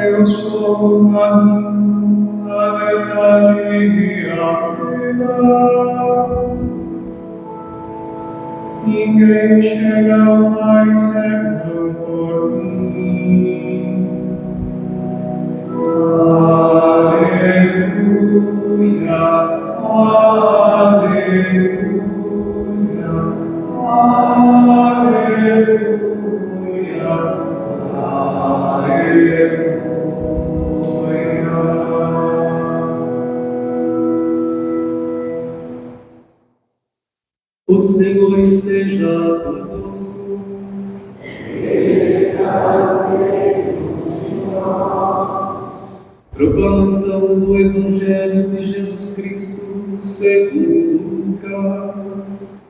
Eu sou o caminho, a verdade e a vida. Ninguém chega ao Pai senão por mim. Aleluia, aleluia, aleluia, aleluia. O Senhor esteja convosco. Ele está no meio de nós. Proclamação do Evangelho de Jesus Cristo segundo Lucas.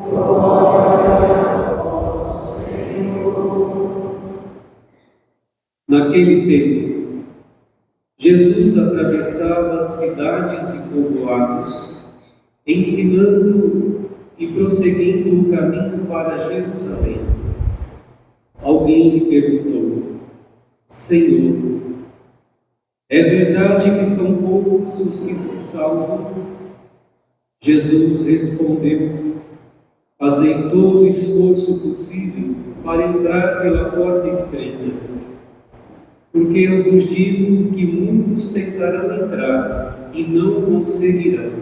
Glória ao Senhor. Naquele tempo, Jesus atravessava cidades e povoados, ensinando e prosseguindo o caminho para Jerusalém. Alguém lhe perguntou: Senhor, é verdade que são poucos os que se salvam? Jesus respondeu: Fazei todo o esforço possível para entrar pela porta estreita, porque eu vos digo que muitos tentarão entrar e não conseguirão.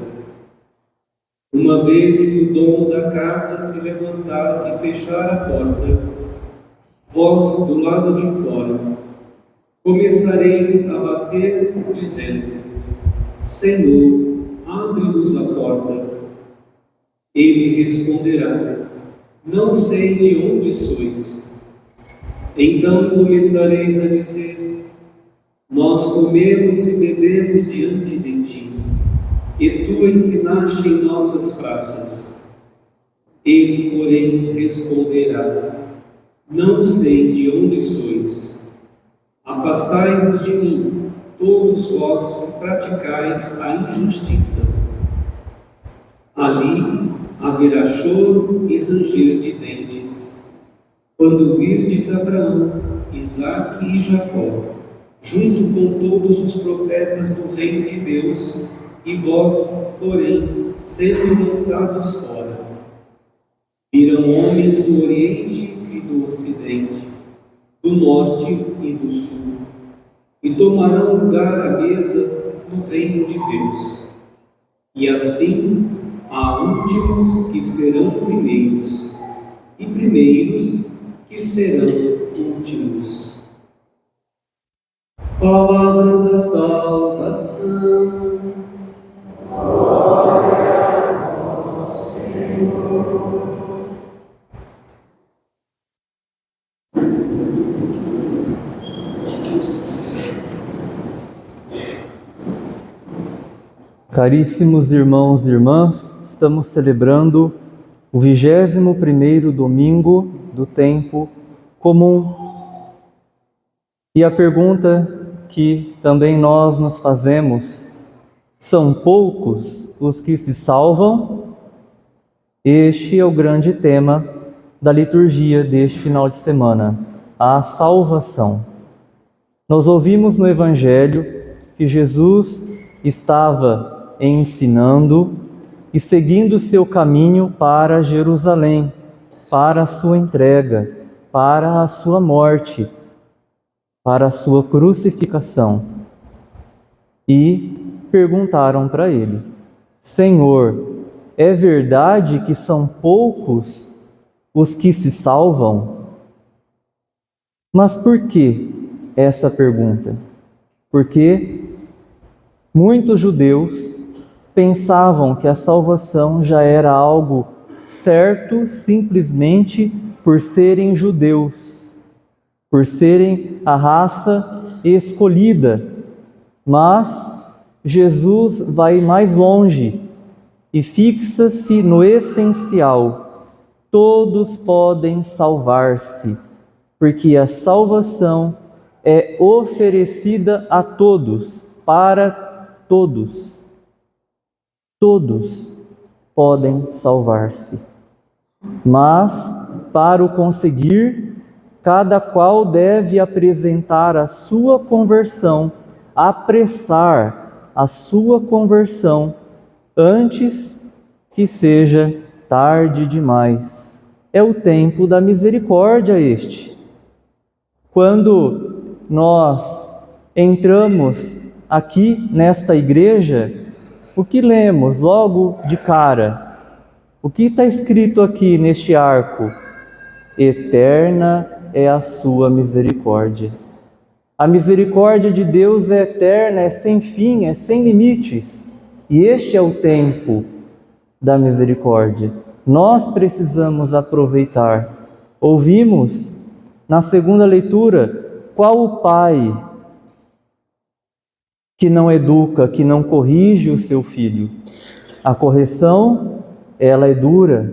Uma vez que o dono da casa se levantar e fechar a porta, vós, do lado de fora, começareis a bater, dizendo: Senhor, abre-nos a porta. Ele responderá: Não sei de onde sois. Então começareis a dizer: Nós comemos e bebemos diante de ti, e tu ensinaste em nossas praças. Ele, porém, responderá: Não sei de onde sois. Afastai-vos de mim, todos vós que praticais a injustiça. Ali haverá choro e ranger de dentes, quando virdes Abraão, Isaque e Jacó, junto com todos os profetas do reino de Deus, e vós, porém, sendo lançados fora. Virão homens do Oriente e do Ocidente, do Norte e do Sul, e tomarão lugar à mesa no reino de Deus. E assim há últimos que serão primeiros, e primeiros que serão últimos. Palavra da salvação. Glória ao Senhor. Caríssimos irmãos e irmãs, estamos celebrando o 21º domingo do tempo comum. E a pergunta que também nós nos fazemos: são poucos os que se salvam? Este é o grande tema da liturgia deste final de semana, a salvação. Nós ouvimos no Evangelho que Jesus estava ensinando e seguindo seu caminho para Jerusalém, para a sua entrega, para a sua morte, para a sua crucificação. E perguntaram para ele: Senhor, é verdade que são poucos os que se salvam? Mas por que essa pergunta? Porque muitos judeus pensavam que a salvação já era algo certo simplesmente por serem judeus, por serem a raça escolhida, mas Jesus vai mais longe e fixa-se no essencial. Todos podem salvar-se, porque a salvação é oferecida a todos, para todos. Todos podem salvar-se. Mas, para o conseguir, cada qual deve apresentar a sua conversão, apressar a sua conversão, antes que seja tarde demais. É o tempo da misericórdia este. Quando nós entramos aqui nesta igreja, o que lemos logo de cara? O que está escrito aqui neste arco? Eterna é a sua misericórdia. A misericórdia de Deus é eterna, é sem fim, é sem limites. E este é o tempo da misericórdia. Nós precisamos aproveitar. Ouvimos na segunda leitura, qual o pai que não educa, que não corrige o seu filho? A correção, ela é dura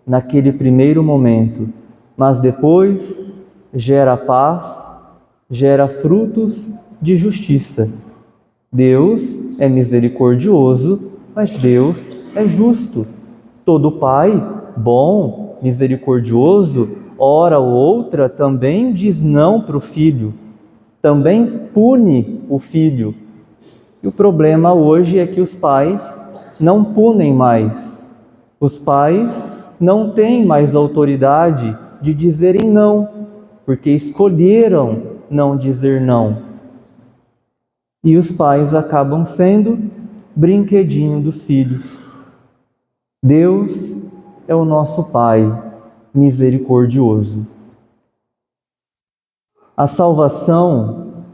naquele primeiro momento, mas depois gera paz, gera frutos de justiça. Deus é misericordioso, mas Deus é justo. Todo pai bom, misericordioso, hora ou outra também diz não para o filho, também pune o filho. E o problema hoje é que os pais não punem mais. Os pais não têm mais autoridade de dizerem não, porque escolheram não dizer não. E os pais acabam sendo brinquedinho dos filhos. Deus é o nosso Pai misericordioso. A salvação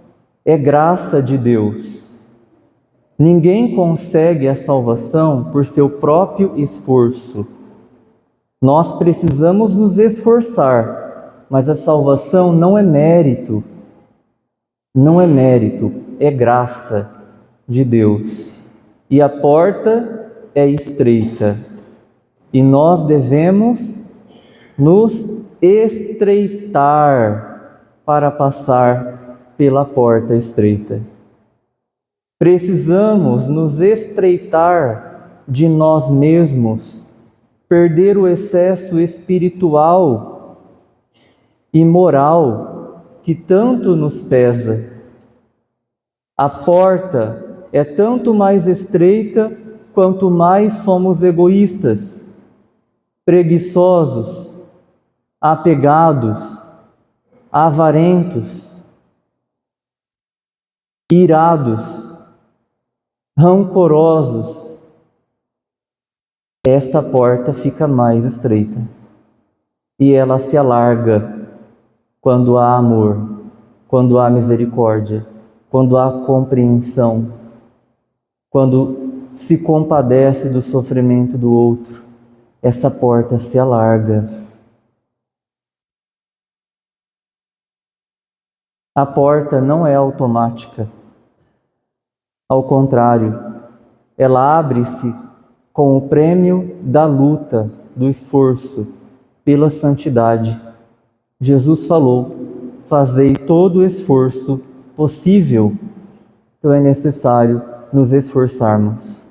é graça de Deus. Ninguém consegue a salvação por seu próprio esforço. Nós precisamos nos esforçar, mas a salvação não é mérito. Não é mérito, é graça de Deus. E a porta é estreita. E nós devemos nos estreitar para passar pela porta estreita. Precisamos nos estreitar de nós mesmos, perder o excesso espiritual e moral que tanto nos pesa. A porta é tanto mais estreita quanto mais somos egoístas, preguiçosos, apegados, avarentos, irados, rancorosos. Esta porta fica mais estreita e ela se alarga quando há amor, quando há misericórdia, quando há compreensão, quando se compadece do sofrimento do outro. Essa porta se alarga. A porta não é automática. Ao contrário, ela abre-se com o prêmio da luta, do esforço pela santidade. Jesus falou: fazei todo o esforço possível. Então é necessário nos esforçarmos.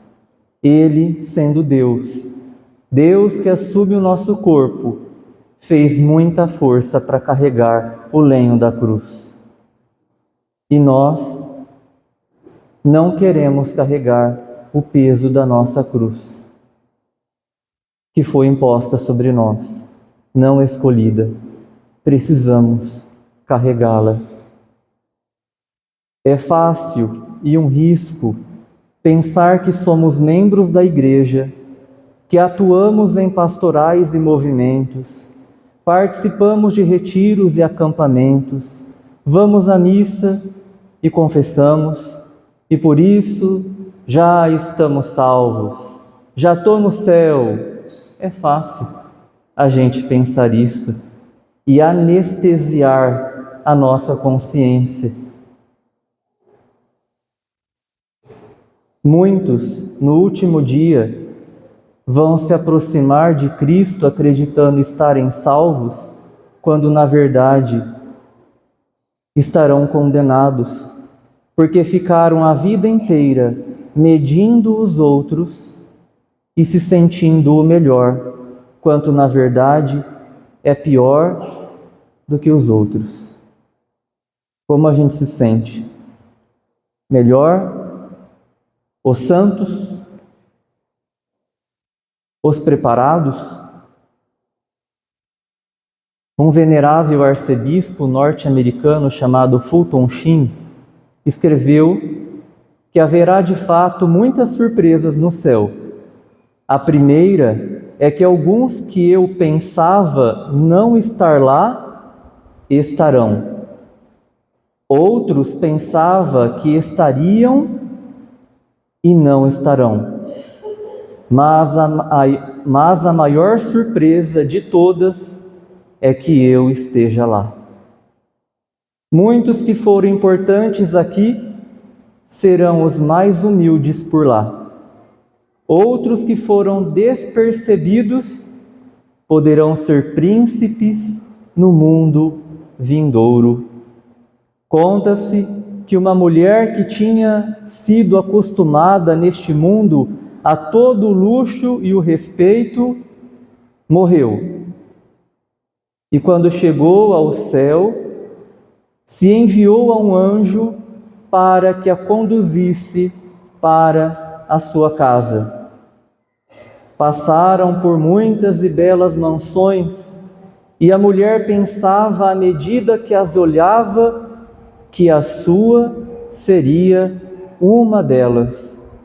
Ele, sendo Deus, Deus que assume o nosso corpo, fez muita força para carregar o lenho da cruz. E nós não queremos carregar o peso da nossa cruz, que foi imposta sobre nós, não escolhida. Precisamos carregá-la. É fácil e um risco pensar que somos membros da igreja, que atuamos em pastorais e movimentos, participamos de retiros e acampamentos, vamos à missa e confessamos, e por isso já estamos salvos, já estou no céu, É fácil a gente pensar isso e anestesiar a nossa consciência. Muitos, no último dia, vão se aproximar de Cristo acreditando estarem salvos, quando na verdade estarão condenados, porque ficaram a vida inteira medindo os outros e se sentindo o melhor, quanto na verdade é pior do que os outros. Como a gente se sente? Melhor? Os santos? Os preparados? Um venerável arcebispo norte-americano chamado Fulton Sheen escreveu que haverá de fato muitas surpresas no céu. A primeira é que alguns que eu pensava não estar lá, estarão. Outros pensava que estariam e não estarão. Mas a maior surpresa de todas é que eu esteja lá. Muitos que foram importantes aqui serão os mais humildes por lá. Outros que foram despercebidos poderão ser príncipes no mundo vindouro. Conta-se que uma mulher que tinha sido acostumada neste mundo a todo o luxo e o respeito, morreu. E quando chegou ao céu, se enviou a um anjo para que a conduzisse para a sua casa. Passaram por muitas e belas mansões, e a mulher pensava à medida que as olhava que a sua seria uma delas.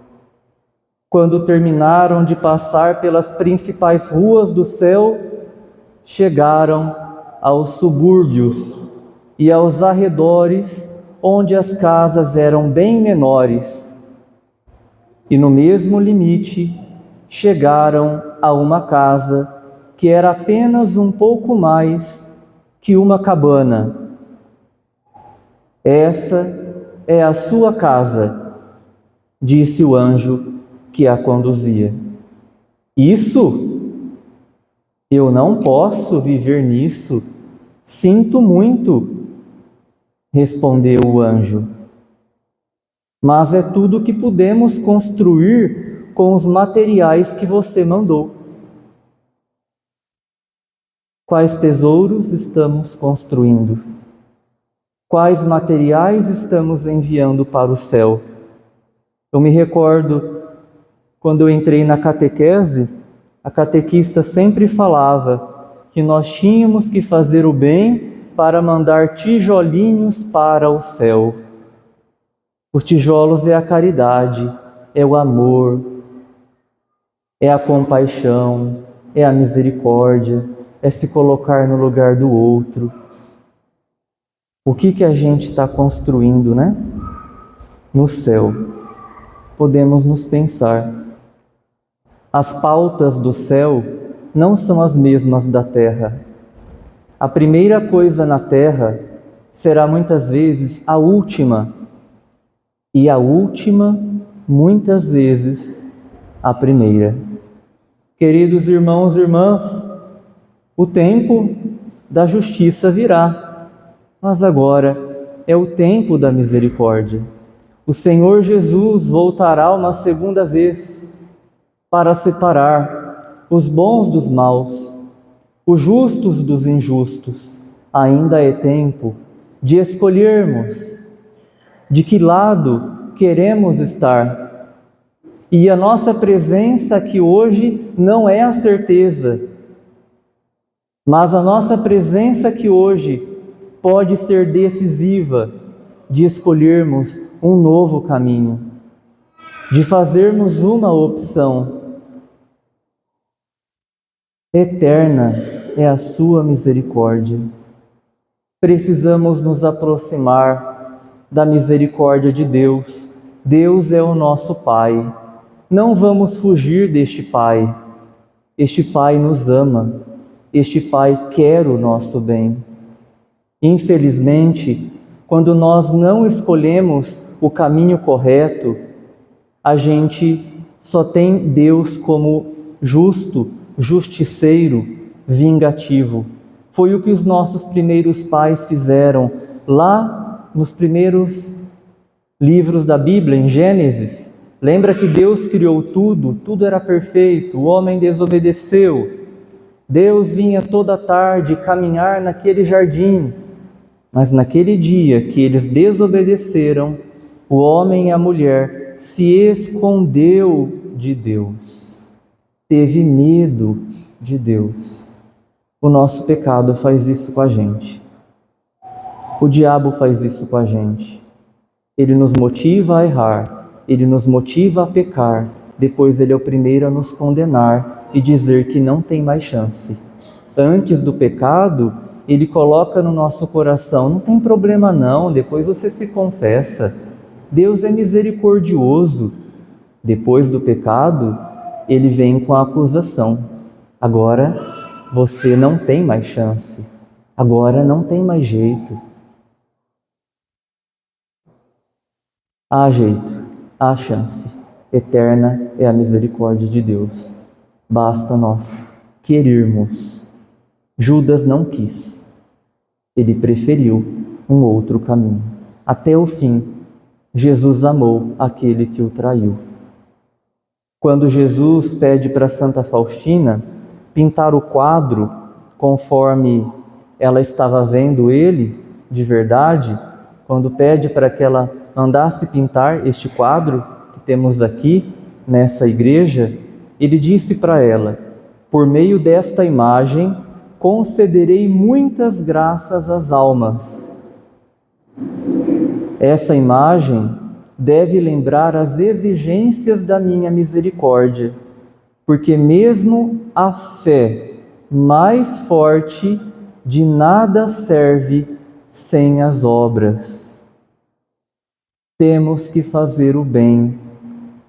Quando terminaram de passar pelas principais ruas do céu, chegaram aos subúrbios e aos arredores, onde as casas eram bem menores. E no mesmo limite, chegaram a uma casa que era apenas um pouco mais que uma cabana. Essa é a sua casa, disse o anjo que a conduzia. Isso? Eu não posso viver nisso. Sinto muito, respondeu o anjo. Mas é tudo que podemos construir com os materiais que você mandou. Quais tesouros estamos construindo? Quais materiais estamos enviando para o céu? Eu me recordo, quando eu entrei na catequese, a catequista sempre falava que nós tínhamos que fazer o bem para mandar tijolinhos para o céu. Os tijolos é a caridade, é o amor, é a compaixão, é a misericórdia, é se colocar no lugar do outro. O que a gente está construindo, né? No céu. Podemos nos pensar. As pautas do céu não são as mesmas da terra. A primeira coisa na terra será muitas vezes a última, e a última, muitas vezes, a primeira. Queridos irmãos e irmãs, o tempo da justiça virá, mas agora é o tempo da misericórdia. O Senhor Jesus voltará uma segunda vez para separar os bons dos maus, os justos dos injustos. Ainda é tempo de escolhermos de que lado queremos estar. E a nossa presença aqui hoje não é a certeza, mas a nossa presença aqui hoje pode ser decisiva de escolhermos um novo caminho, de fazermos uma opção. Eterna é a sua misericórdia. Precisamos nos aproximar da misericórdia de Deus. Deus é o nosso Pai. Não vamos fugir deste Pai. Este Pai nos ama, este Pai quer o nosso bem. Infelizmente, quando nós não escolhemos o caminho correto, a gente só tem Deus como justo, justiceiro, vingativo. Foi o que os nossos primeiros pais fizeram lá nos primeiros livros da Bíblia, em Gênesis. Lembra que Deus criou tudo, tudo era perfeito, o homem desobedeceu. Deus vinha toda tarde caminhar naquele jardim, mas naquele dia que eles desobedeceram, o homem e a mulher se escondeu de Deus, teve medo de Deus. O nosso pecado faz isso com a gente. O diabo faz isso com a gente. Ele nos motiva a errar, ele nos motiva a pecar, depois ele é o primeiro a nos condenar e dizer que não tem mais chance. Antes do pecado, ele coloca no nosso coração, não tem problema não, depois você se confessa. Deus é misericordioso. Depois do pecado, ele vem com a acusação. Agora você não tem mais chance. Agora não tem mais jeito. Há jeito, há chance. Eterna é a misericórdia de Deus. Basta nós querermos. Judas não quis. Ele preferiu um outro caminho. Até o fim, Jesus amou aquele que o traiu. Quando Jesus pede para Santa Faustina pintar o quadro conforme ela estava vendo ele de verdade, quando pede para que ela mandasse pintar este quadro que temos aqui nessa igreja, ele disse para ela: por meio desta imagem concederei muitas graças às almas. Essa imagem deve lembrar as exigências da minha misericórdia, porque mesmo a fé mais forte de nada serve sem as obras. Temos que fazer o bem,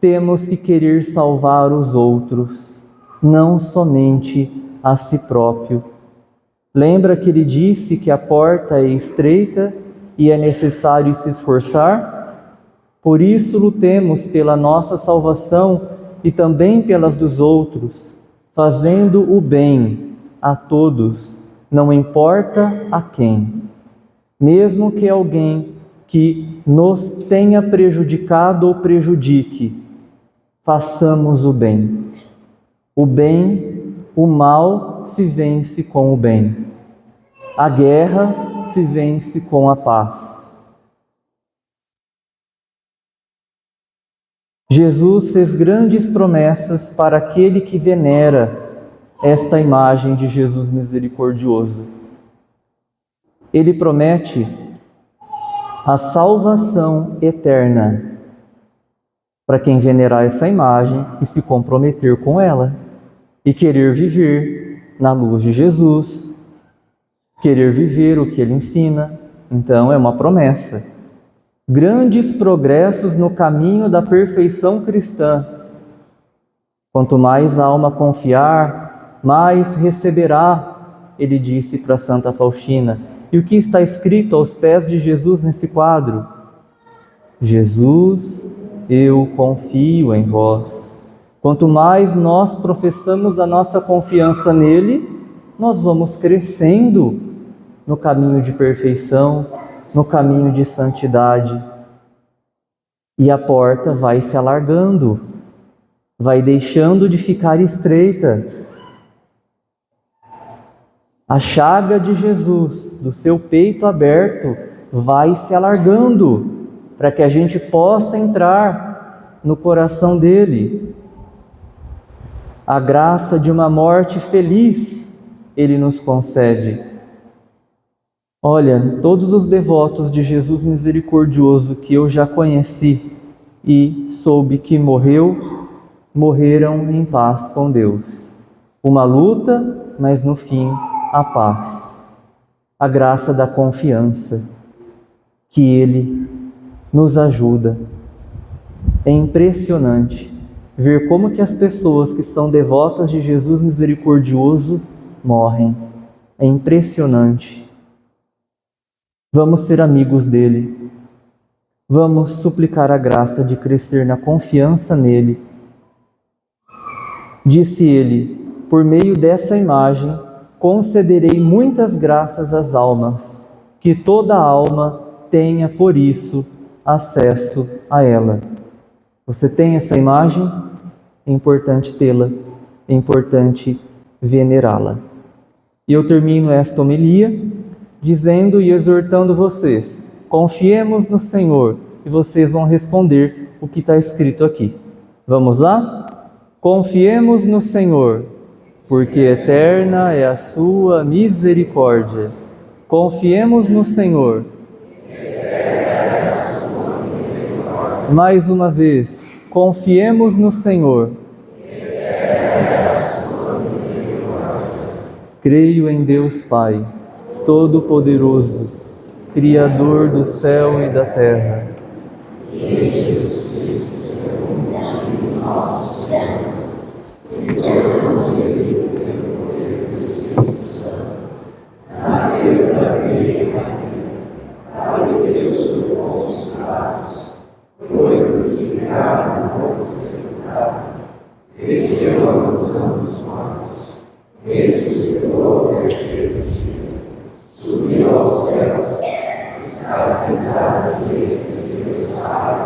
temos que querer salvar os outros, não somente a si próprio. Lembra que ele disse que a porta é estreita e é necessário se esforçar? Por isso lutemos pela nossa salvação e também pelas dos outros, fazendo o bem a todos, não importa a quem. Mesmo que alguém que nos tenha prejudicado ou prejudique, façamos o bem. O bem, o mal se vence com o bem. A guerra se vence com a paz. Jesus fez grandes promessas para aquele que venera esta imagem de Jesus misericordioso. Ele promete a salvação eterna para quem venerar essa imagem e se comprometer com ela e querer viver na luz de Jesus, querer viver o que ele ensina. Então é uma promessa. Grandes progressos no caminho da perfeição cristã. Quanto mais a alma confiar, mais receberá, ele disse para Santa Faustina. E o que está escrito aos pés de Jesus nesse quadro? Jesus, eu confio em vós. Quanto mais nós professamos a nossa confiança nele, nós vamos crescendo no caminho de perfeição, no caminho de santidade. E a porta vai se alargando, vai deixando de ficar estreita. A chaga de Jesus, do seu peito aberto, vai se alargando para que a gente possa entrar no coração dele. A graça de uma morte feliz ele nos concede. Olha, todos os devotos de Jesus misericordioso que eu já conheci e soube que morreram em paz com Deus. Uma luta, mas no fim a paz. A graça da confiança que Ele nos ajuda. É impressionante ver como que as pessoas que são devotas de Jesus misericordioso morrem. É impressionante. Vamos ser amigos dele. Vamos suplicar a graça de crescer na confiança nele. Disse ele: por meio dessa imagem, concederei muitas graças às almas, que toda alma tenha, por isso, acesso a ela. Você tem essa imagem? É importante tê-la, é importante venerá-la. E eu termino esta homilia dizendo e exortando vocês: confiemos no Senhor, e vocês vão responder o que está escrito aqui. Vamos lá? Confiemos no Senhor, porque eterna é a sua misericórdia. Confiemos no Senhor. Mais uma vez, confiemos no Senhor. Creio em Deus Pai, Todo-Poderoso, Criador do céu e da terra. Subiu aos céus, está sentado à direita de Deus Pai.